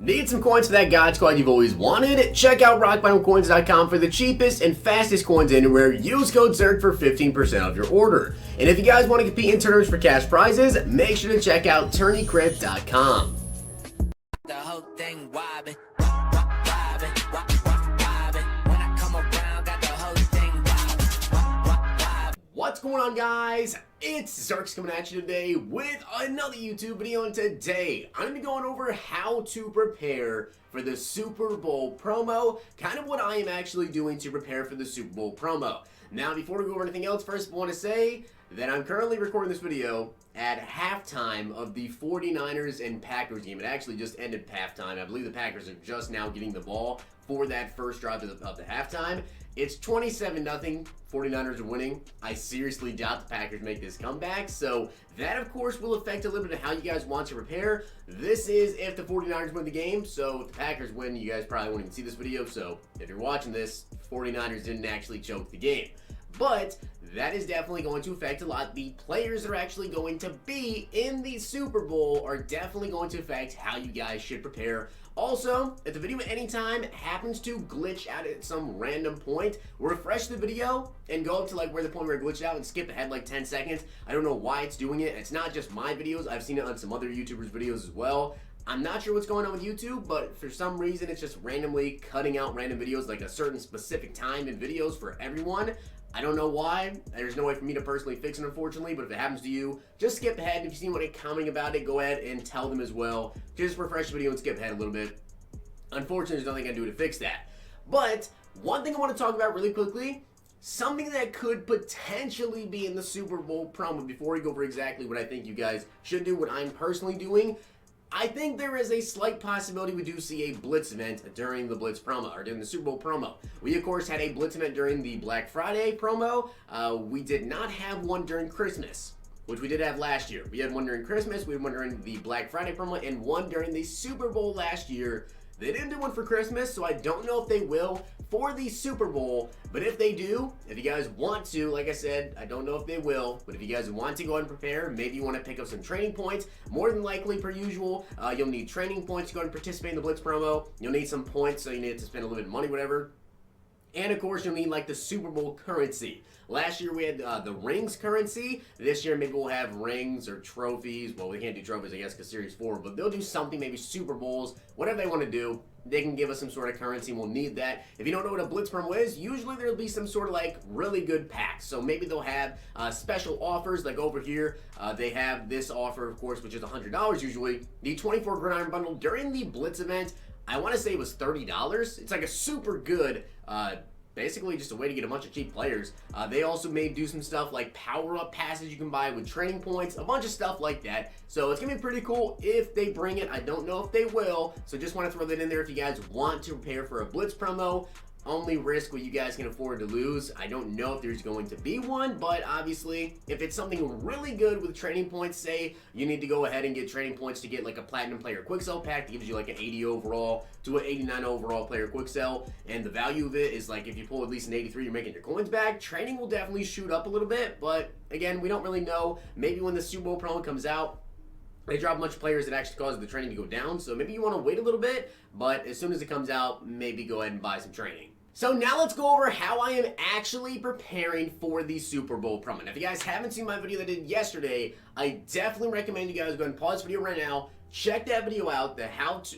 Need some coins for that God Squad you've always wanted? Check out rockbottomcoins.com for the cheapest and fastest coins anywhere. Use code ZERK for 15% off your order. And if you guys want to compete in tournaments for cash prizes, make sure to check out tourneycrypt.com. The whole thing wobbin'. What's going on, guys? It's Zirksee coming at you today with another YouTube video, and today I'm going to be going over how to prepare for the Super Bowl promo, kind of what I am actually doing to prepare for the Super Bowl promo. Now, before we go over anything else, first I want to say that I'm currently recording this video at halftime of the 49ers and Packers game. It actually just ended halftime. I believe the Packers are just now getting the ball for that first drive of the halftime. It's 27-0. 49ers are winning. I seriously doubt the Packers make this comeback. So that, of course, will affect a little bit of how you guys want to prepare. This is if the 49ers win the game. So if the Packers win, you guys probably won't even see this video. So if you're watching this, 49ers didn't actually choke the game. But that is definitely going to affect a lot. The players that are actually going to be in the Super Bowl are definitely going to affect how you guys should prepare. Also, if the video at any time happens to glitch out at some random point, refresh the video and go up to like where the point where it glitched out and skip ahead like 10 seconds. I don't know why it's doing it. It's not just my videos. I've seen it on some other YouTubers' videos as well. I'm not sure what's going on with YouTube, but for some reason it's just randomly cutting out random videos like a certain specific time in videos for everyone. I don't know why. There's no way for me to personally fix it, unfortunately, but if it happens to you, just skip ahead. If you see anyone commenting about it, go ahead and tell them as well. Just refresh the video and skip ahead a little bit. Unfortunately, there's nothing I can do to fix that. But one thing I want to talk about really quickly, something that could potentially be in the Super Bowl promo before we go over exactly what I think you guys should do, what I'm personally doing. I think there is a slight possibility we do see a Blitz event during the Blitz promo, or during the Super Bowl promo. We, of course, had a Blitz event during the Black Friday promo. We did not have one during Christmas, which we did have last year. We had one during Christmas, we had one during the Black Friday promo, and one during the Super Bowl last year. They didn't do one for Christmas, so I don't know if they will for the Super Bowl. But if they do, if you guys want to, like I said, I don't know if they will, but if you guys want to go ahead and prepare, maybe you want to pick up some training points. More than likely, per usual, you'll need training points to go ahead and participate in the Blitz promo. You'll need some points, so you need to spend a little bit of money, whatever. And of course, you'll need like the Super Bowl currency. Last year we had the rings currency. This year maybe we'll have rings or trophies. Well, we can't do trophies, I guess, because Series 4. But they'll do something, maybe Super Bowls, whatever they want to do. They can give us some sort of currency, and we'll need that. If you don't know what a Blitz promo is, usually there'll be some sort of like really good packs. So maybe they'll have special offers, like over here. They have this offer, of course, which is $100 usually. The 24 Gridiron Bundle during the Blitz event, I want to say it was $30. It's like a super good basically just a way to get a bunch of cheap players. They also may do some stuff like power-up passes you can buy with training points, a bunch of stuff like that. So it's going to be pretty cool if they bring it. I don't know if they will, so just want to throw that in there if you guys want to prepare for a Blitz promo. Only risk what you guys can afford to lose. I don't know if there's going to be one, but obviously, if it's something really good with training points, say you need to go ahead and get training points to get like a Platinum Player Quick Sell pack that gives you like an 80 overall to an 89 overall player quick sell, and the value of it is like if you pull at least an 83, you're making your coins back. Training will definitely shoot up a little bit, but again, we don't really know. Maybe when the Super Bowl promo comes out, they drop a bunch of players that actually cause the training to go down, so maybe you want to wait a little bit, but as soon as it comes out, maybe go ahead and buy some training. So now let's go over how I am actually preparing for the Super Bowl promo. Now, if you guys haven't seen my video that I did yesterday, I definitely recommend you guys go ahead and pause the video right now, check that video out,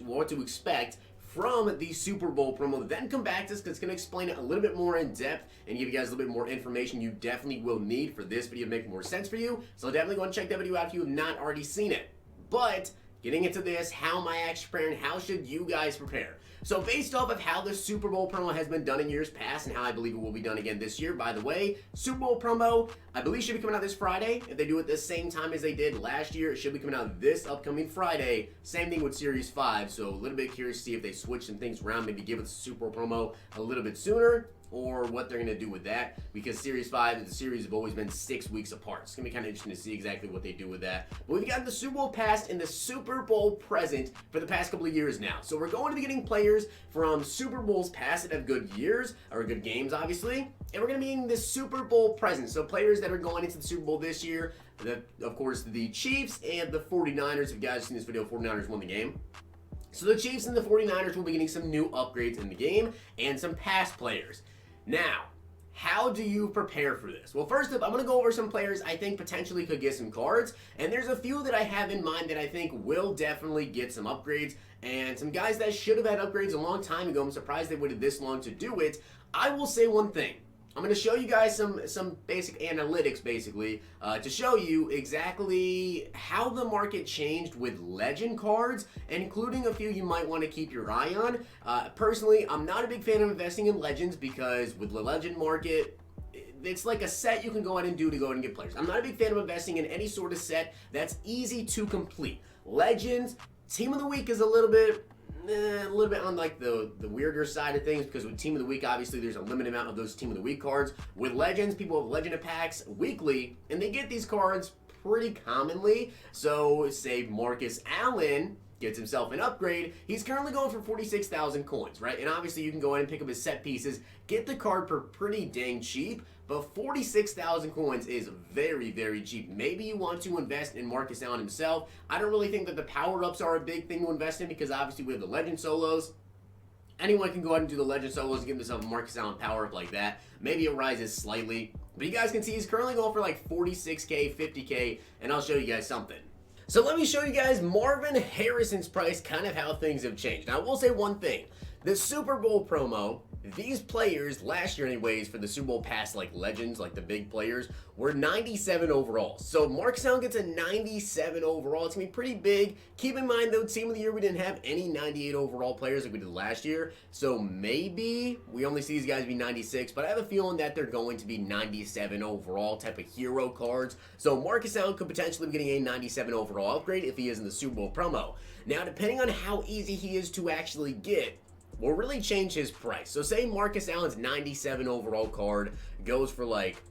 what to expect from the Super Bowl promo, then come back to this because it's going to explain it a little bit more in depth and give you guys a little bit more information you definitely will need for this video to make more sense for you. So definitely go and check that video out if you have not already seen it. But getting into this, how am I actually preparing? How should you guys prepare? So based off of how the Super Bowl promo has been done in years past and how I believe it will be done again this year, by the way, Super Bowl promo, I believe should be coming out this Friday. If they do it the same time as they did last year, it should be coming out this upcoming Friday. Same thing with Series 5, so a little bit curious to see if they switch some things around, maybe give us the Super Bowl promo a little bit sooner, or what they're going to do with that, because Series 5 and the series have always been 6 weeks apart. It's going to be kind of interesting to see exactly what they do with that. But we've got the Super Bowl past and the Super Bowl present for the past couple of years now. So we're going to be getting players from Super Bowls past that have good years, or good games, obviously. And we're going to be getting the Super Bowl present. So players that are going into the Super Bowl this year, of course, the Chiefs and the 49ers. If you guys have seen this video, 49ers won the game. So the Chiefs and the 49ers will be getting some new upgrades in the game and some pass players. Now, how do you prepare for this? Well, first up, I'm going to go over some players I think potentially could get some cards, and there's a few that I have in mind that I think will definitely get some upgrades, and some guys that should have had upgrades a long time ago. I'm surprised they waited this long to do it. I will say one thing. I'm going to show you guys some basic analytics, basically, to show you exactly how the market changed with legend cards, including a few you might want to keep your eye on. Personally, I'm not a big fan of investing in legends because with the legend market, it's like a set you can go out and do to go out and get players. I'm not a big fan of investing in any sort of set that's easy to complete. Legends, Team of the Week is a little bit on like the weirder side of things, because with Team of the Week, obviously there's a limited amount of those Team of the Week cards. With Legends, people have Legend packs weekly, and they get these cards pretty commonly. So say Marcus Allen gets himself an upgrade. He's currently going for 46,000 coins, right? And obviously you can go in and pick up his set pieces, get the card for pretty dang cheap, but 46,000 coins is very, very cheap. Maybe you want to invest in Marcus Allen himself. I don't really think that the power-ups are a big thing to invest in, because obviously we have the Legend solos. Anyone can go ahead and do the Legend solos and give themselves a Marcus Allen power-up like that. Maybe it rises slightly. But you guys can see he's currently going for like 46K, 50K, and I'll show you guys something. So let me show you guys Marvin Harrison's price, kind of how things have changed. Now I will say one thing. The Super Bowl promo, these players, last year anyways, for the Super Bowl pass, like legends, like the big players, were 97 overall. So Marcus Allen gets a 97 overall. It's going to be pretty big. Keep in mind, though, Team of the Year, we didn't have any 98 overall players like we did last year. So maybe we only see these guys be 96, but I have a feeling that they're going to be 97 overall type of hero cards. So Marcus Allen could potentially be getting a 97 overall upgrade if he is in the Super Bowl promo. Now, depending on how easy he is to actually get, will really change his price. So say Marcus Allen's 97 overall card goes for like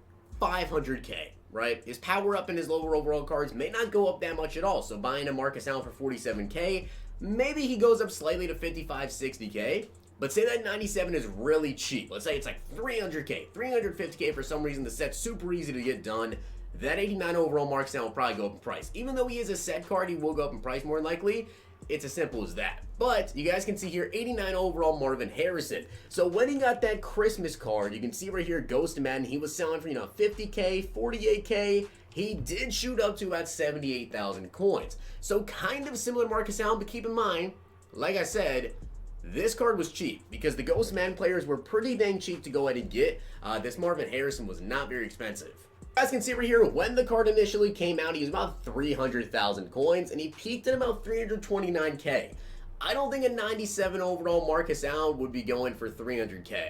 500K, right? His power up and his lower overall cards may not go up that much at all. So buying a Marcus Allen for 47K, maybe he goes up slightly to 55, 60K. But say that 97 is really cheap. Let's say it's like 300K, 350K for some reason. The set's super easy to get done. That 89 overall Marcus Allen will probably go up in price. Even though he is a set card, he will go up in price more than likely. It's as simple as that. But you guys can see here 89 overall Marvin Harrison. So when he got that Christmas card, you can see right here Ghost Madden, he was selling for 50K, 48K. He did shoot up to about 78,000 coins. So kind of similar to Marcus Allen, but keep in mind, like I said, this card was cheap because the Ghost Madden players were pretty dang cheap to go ahead and get. This Marvin Harrison was not very expensive. You guys can see right here, when the card initially came out, he was about 300,000 coins, and he peaked at about 329K. I don't think a 97 overall Marcus Allen would be going for 300K.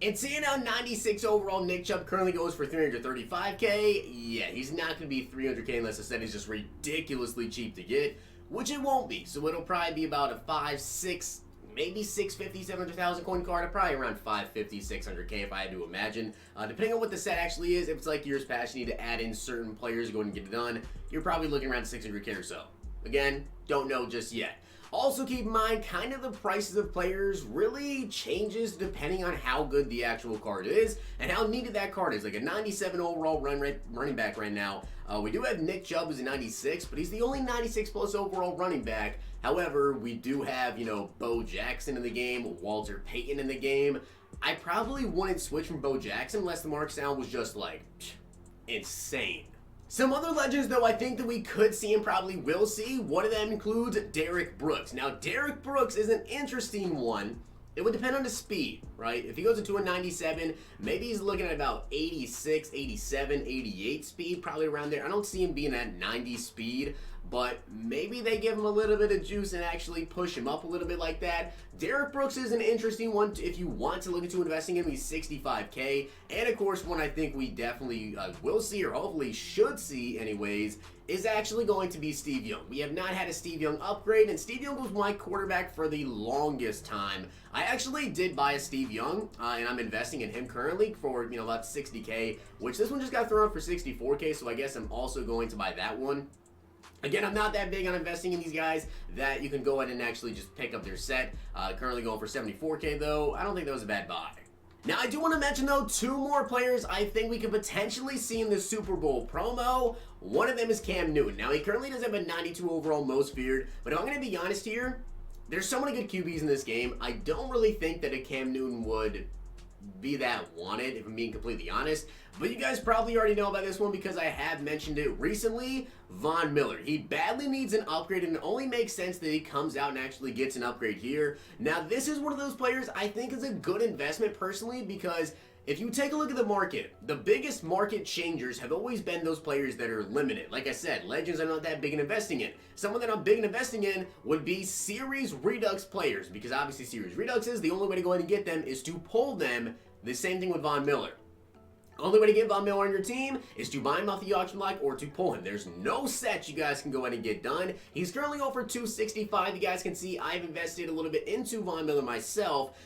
And seeing how 96 overall Nick Chubb currently goes for 335K, yeah, he's not going to be 300K unless I said he's just ridiculously cheap to get, which it won't be. So it'll probably be about a 5, 6, maybe 650, 700,000 coin card, probably around 550, 600K if I had to imagine. Depending on what the set actually is, if it's like years past, you need to add in certain players to go and get it done, you're probably looking around 600K or so. Again, don't know just yet. Also keep in mind, kind of the prices of players really changes depending on how good the actual card is and how needed that card is. Like a 97 overall running back right now. We do have Nick Chubb who's a 96, but he's the only 96 plus overall running back. However, we do have, Bo Jackson in the game, Walter Payton in the game. I probably wouldn't switch from Bo Jackson unless the Marcus Allen was just like insane. Some other legends, though, I think that we could see and probably will see. One of them includes Derrick Brooks. Now, Derrick Brooks is an interesting one. It would depend on the speed, right? If he goes into a 97, maybe he's looking at about 86, 87, 88 speed, probably around there. I don't see him being at 90 speed, but maybe they give him a little bit of juice and actually push him up a little bit like that. Derrick Brooks is an interesting one if you want to look into investing in him. He's 65K. And of course, one I think we definitely will see, or hopefully should see anyways, is actually going to be Steve Young. We have not had a Steve Young upgrade, and Steve Young was my quarterback for the longest time. I actually did buy a Steve Young, and I'm investing in him currently for about 60K, which this one just got thrown for 64K, so I guess I'm also going to buy that one. Again, I'm not that big on investing in these guys that you can go ahead and actually just pick up their set. Currently going for 74K though. I don't think that was a bad buy. Now, I do want to mention though, two more players I think we could potentially see in the Super Bowl promo. One of them is Cam Newton. Now, he currently does have a 92 overall most feared, but if I'm going to be honest here, there's so many good QBs in this game. I don't really think that a Cam Newton would be that wanted, if I'm being completely honest. But you guys probably already know about this one because I have mentioned it recently. Von Miller. He badly needs an upgrade, and it only makes sense that he comes out and actually gets an upgrade here. Now, this is one of those players I think is a good investment personally, because if you take a look at the market, the biggest market changers have always been those players that are limited. Like I said, legends are not that big in investing in. Someone that I'm big in investing in would be Series Redux players, because obviously Series Reduxes, the only way to go ahead and get them is to pull them. The same thing with Von Miller. Only way to get Von Miller on your team is to buy him off the auction block or to pull him. There's no sets you guys can go ahead and get done. He's currently over 265. You guys can see I've invested a little bit into Von Miller myself.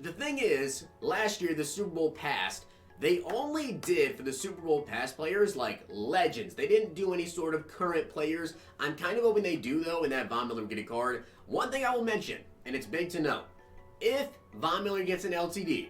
The thing is, last year the Super Bowl passed. They only did for the Super Bowl pass players like legends. They didn't do any sort of current players. I'm kind of hoping they do though, and that Von Miller will get a card. One thing I will mention, and it's big to know, if Von Miller gets an LTD,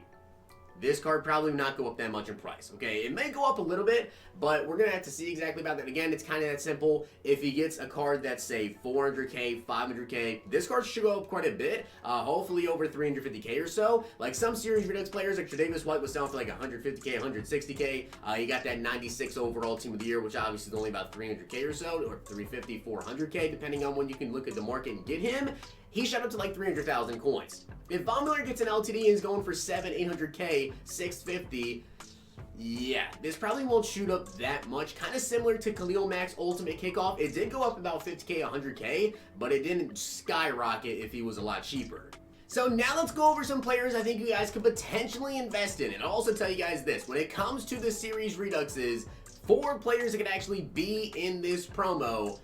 this card probably will not go up that much in price, okay? It may go up a little bit, but we're going to have to see exactly about that. Again, it's kind of that simple. If he gets a card that's, say, 400K, 500K, this card should go up quite a bit, hopefully over 350K or so. Like some Series Redux players, like Tre'Davious White was selling for like 150K, 160K. He got that 96 overall Team of the Year, which obviously is only about 300K or so, or 350, 400K, depending on when you can look at the market and get him. He shot up to like 300,000 coins. If Von Miller gets an LTD and is going for 800K, 650, yeah, this probably won't shoot up that much. Kind of similar to Khalil Mack's Ultimate Kickoff. It did go up about 50K, 100K, but it didn't skyrocket if he was a lot cheaper. So now let's go over some players I think you guys could potentially invest in. And I'll also tell you guys this, when it comes to the Series Reduxes, 4 players that could actually be in this promo,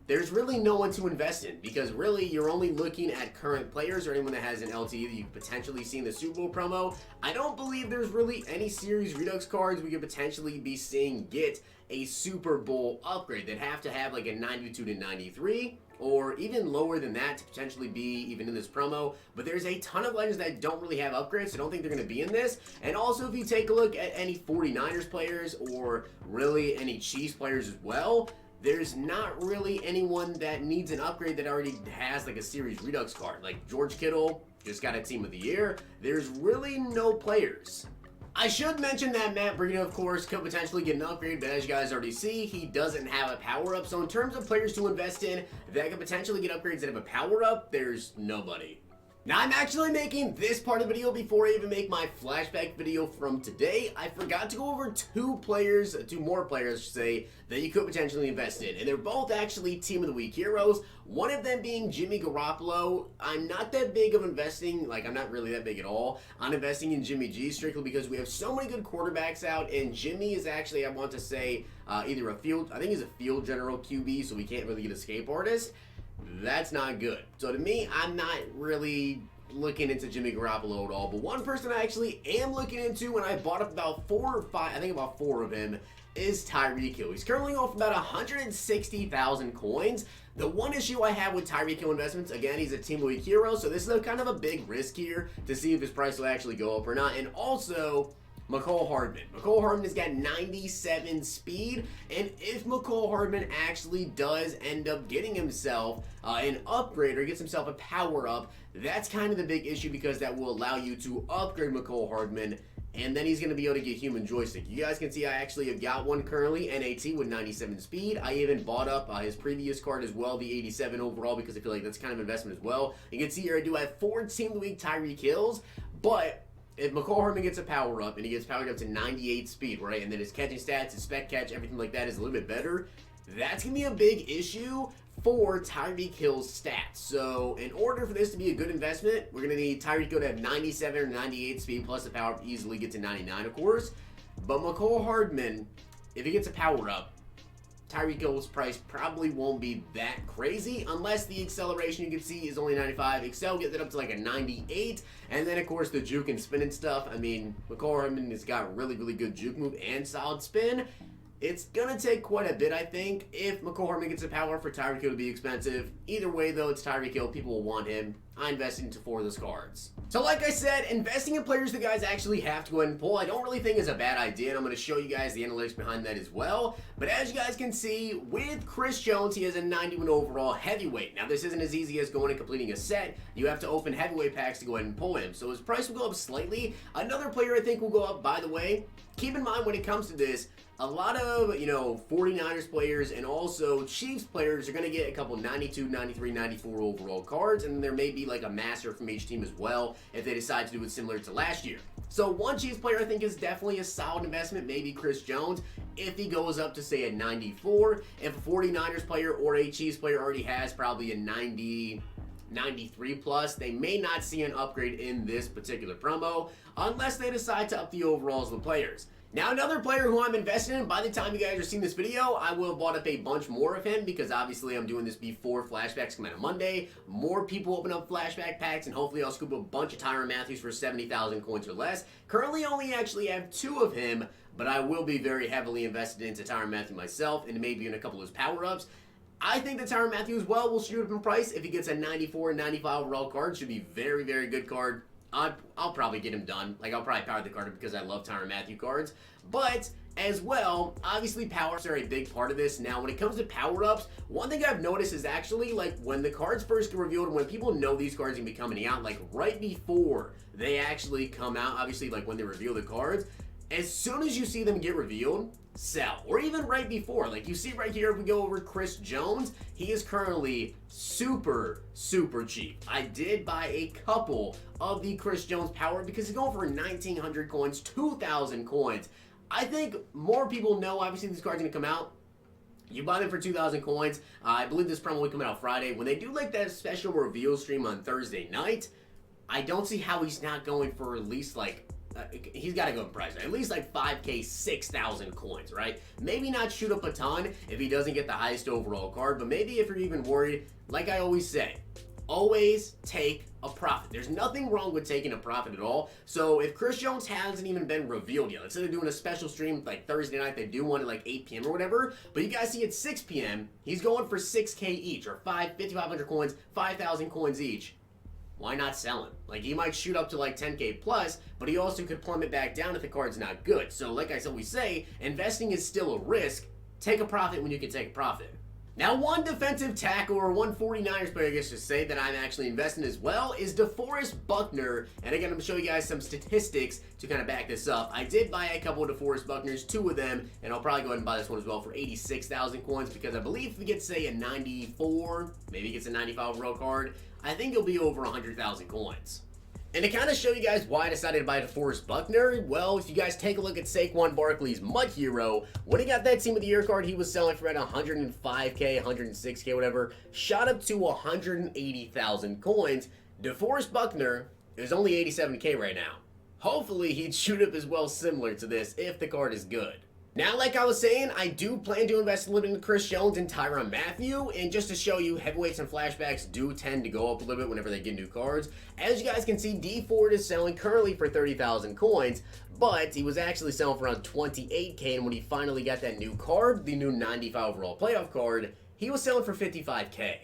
there's really no one to invest in, because really you're only looking at current players or anyone that has an LTE that you could potentially see in the Super Bowl promo. I don't believe there's really any Series Redux cards we could potentially be seeing get a Super Bowl upgrade. They'd have to have like a 92 to 93 or even lower than that to potentially be even in this promo. But there's a ton of legends that don't really have upgrades, so I don't think they're going to be in this. And also if you take a look at any 49ers players or really any Chiefs players as well, there's not really anyone that needs an upgrade that already has like a Series Redux card. Like George Kittle just got a Team of the Year. There's really no players. I should mention that Matt Breida, of course, could potentially get an upgrade, but as you guys already see, he doesn't have a power-up. So in terms of players to invest in that could potentially get upgrades that have a power-up, there's nobody. Now, I'm actually making this part of the video before I even make my flashback video from today. I forgot to go over two more players, I should say, that you could potentially invest in. And they're both actually Team of the Week heroes. One of them being Jimmy Garoppolo. I'm not that big of investing, like I'm not really that big at all on investing in Jimmy G, strictly because we have so many good quarterbacks out, and Jimmy is actually, I want to say, either I think he's a field general QB, so we can't really get escape artist. That's not good. So to me, I'm not really looking into Jimmy Garoppolo at all. But one person I actually am looking into, and I bought up about 4 or 5, I think about 4 of him, is Tyreek Hill. He's currently going for about 160,000 coins. The one issue I have with Tyreek Hill investments, again, he's a Team of the Week hero, so this is a kind of a big risk here to see if his price will actually go up or not. And also, Mecole Hardman. Mecole Hardman has got 97 speed, and if Mecole Hardman actually does end up getting himself an upgrade or gets himself a power-up, that's kind of the big issue, because that will allow you to upgrade Mecole Hardman, and then he's going to be able to get human joystick. You guys can see I actually have got one currently, NAT with 97 speed. I even bought up his previous card as well, the 87 overall, because I feel like that's kind of investment as well. You can see here I do have 4 Team of the Week Tyreek Hills, but if Mecole Hardman gets a power up and he gets powered up to 98 speed, right, and then his catching stats, his spec catch, everything like that is a little bit better, that's going to be a big issue for Tyreek Hill's stats. So in order for this to be a good investment, we're going to need Tyreek Hill to have 97 or 98 speed plus the power up to easily get to 99, of course. But Mecole Hardman, if he gets a power up, Tyreek Hill's price probably won't be that crazy unless the acceleration you can see is only 95. Excel gets it up to like a 98. And then, of course, the juke and spin and stuff. I mean, Mecole Hardman has got really, really good juke move and solid spin. It's going to take quite a bit, I think, if Mecole Hardman gets a power for Tyreek Hill to be expensive. Either way, though, it's Tyreek Hill. People will want him. I invested into 4 of those cards. So like I said, investing in players that guys actually have to go ahead and pull, I don't really think is a bad idea, and I'm going to show you guys the analytics behind that as well. But as you guys can see, with Chris Jones, he has a 91 overall heavyweight. Now this isn't as easy as going and completing a set. You have to open heavyweight packs to go ahead and pull him. So his price will go up slightly. Another player I think will go up, by the way, keep in mind when it comes to this, a lot of, 49ers players and also Chiefs players are going to get a couple 92, 93, 94 overall cards, and there may be like a master from each team as well if they decide to do it similar to last year. So one Chiefs player I think is definitely a solid investment, maybe Chris Jones, if he goes up to say a 94. If a 49ers player or a Chiefs player already has probably a 90, 93 plus, they may not see an upgrade in this particular promo unless they decide to up the overalls of the players. Now another player who I'm invested in, by the time you guys are seeing this video, I will have bought up a bunch more of him because obviously I'm doing this before flashbacks come out on Monday. More people open up flashback packs and hopefully I'll scoop a bunch of Tyrann Mathieu for 70,000 coins or less. Currently only actually have 2 of him, but I will be very heavily invested into Tyrann Mathieu myself and maybe in a couple of his power-ups. I think that Tyrann Mathieu as well will shoot up in price. If he gets a 94 and 95 overall card, should be very, very good card. I'll probably get him done. Like, I'll probably power the card because I love Tyrann Mathieu cards. But, as well, obviously power-ups are a big part of this. Now, when it comes to power-ups, one thing I've noticed is actually, like, when the cards first get revealed, when people know these cards are going to be coming out, like, right before they actually come out, obviously, like, when they reveal the cards, as soon as you see them get revealed, sell. Or even right before. Like you see right here, if we go over Chris Jones, he is currently super, super cheap. I did buy a couple of the Chris Jones power because he's going for 1,900 coins, 2,000 coins. I think more people know, obviously, these cards are going to come out. You buy them for 2,000 coins. I believe this promo will come out Friday. When they do like that special reveal stream on Thursday night, I don't see how he's not going for at least like he's got to go in price, right? At least like 5K, 6,000 coins, right? Maybe not shoot up a ton if he doesn't get the highest overall card, but maybe if you're even worried, like I always say, always take a profit. There's nothing wrong with taking a profit at all. So if Chris Jones hasn't even been revealed yet, let's say they're doing a special stream like Thursday night, they do one at like 8 p.m. or whatever, but you guys see at 6 p.m., he's going for 6K each, or 5,500 coins, 5,000 coins each. Why not sell him? Like, he might shoot up to like 10K plus, but he also could plummet back down if the card's not good. So like I always say, investing is still a risk. Take a profit when you can take a profit. Now, one defensive tackle, or one 49ers player, I guess to say, that I'm actually investing as well is DeForest Buckner. And again, I'm going to show you guys some statistics to kind of back this up. I did buy a couple of DeForest Buckners, 2 of them, and I'll probably go ahead and buy this one as well for 86,000 coins because I believe if he gets, say, a 94, maybe he gets a 95 overall card, I think it'll be over 100,000 coins. And to kind of show you guys why I decided to buy DeForest Buckner, well, if you guys take a look at Saquon Barkley's Mud Hero, when he got that Team of the Year card, he was selling for about 105K, 106K, whatever, shot up to 180,000 coins. DeForest Buckner is only 87K right now. Hopefully, he'd shoot up as well similar to this if the card is good. Now, like I was saying, I do plan to invest a little bit in Chris Jones and Tyrann Mathieu, and just to show you, heavyweights and flashbacks do tend to go up a little bit whenever they get new cards. As you guys can see, D Ford is selling currently for 30,000 coins, but he was actually selling for around 28K, and when he finally got that new card, the new 95 overall playoff card, he was selling for 55K.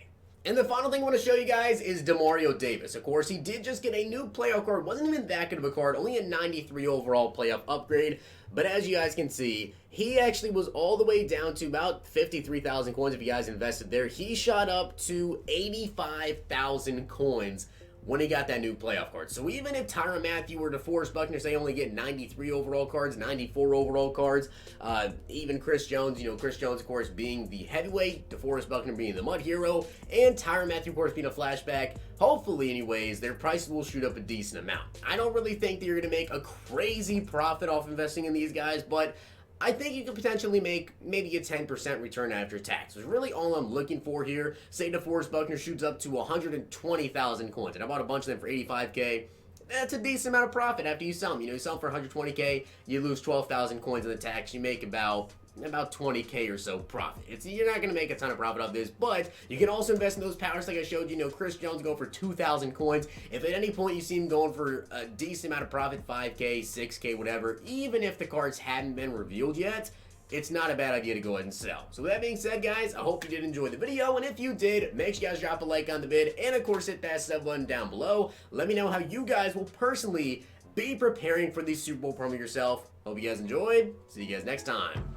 And the final thing I want to show you guys is Demario Davis. Of course, he did just get a new playoff card. Wasn't even that good of a card. Only a 93 overall playoff upgrade. But as you guys can see, he actually was all the way down to about 53,000 coins if you guys invested there. He shot up to 85,000 coins when he got that new playoff card. So even if Tyrann Mathieu or DeForest Buckner say only get 93 overall cards, 94 overall cards, even Chris Jones, Chris Jones, of course, being the heavyweight, DeForest Buckner being the Mud Hero, and Tyrann Mathieu, of course, being a flashback, hopefully, anyways, their prices will shoot up a decent amount. I don't really think that you're going to make a crazy profit off investing in these guys, but I think you could potentially make maybe a 10% return after tax. It's really all I'm looking for here. Say DeForest Buckner shoots up to 120,000 coins, and I bought a bunch of them for 85K. That's a decent amount of profit after you sell them. You sell them for 120K, you lose 12,000 coins in the tax, you make about 20K or so profit. You're not going to make a ton of profit off this, but you can also invest in those powers like I showed you. Chris Jones go for 2,000 coins. If at any point you see him going for a decent amount of profit, 5K, 6K, whatever, even if the cards hadn't been revealed yet, it's not a bad idea to go ahead and sell. So with that being said, guys, I hope you did enjoy the video, and if you did, make sure you guys drop a like on the vid, and of course hit that sub button down below. Let me know how you guys will personally be preparing for the Super Bowl promo yourself. Hope you guys enjoyed. See you guys next time.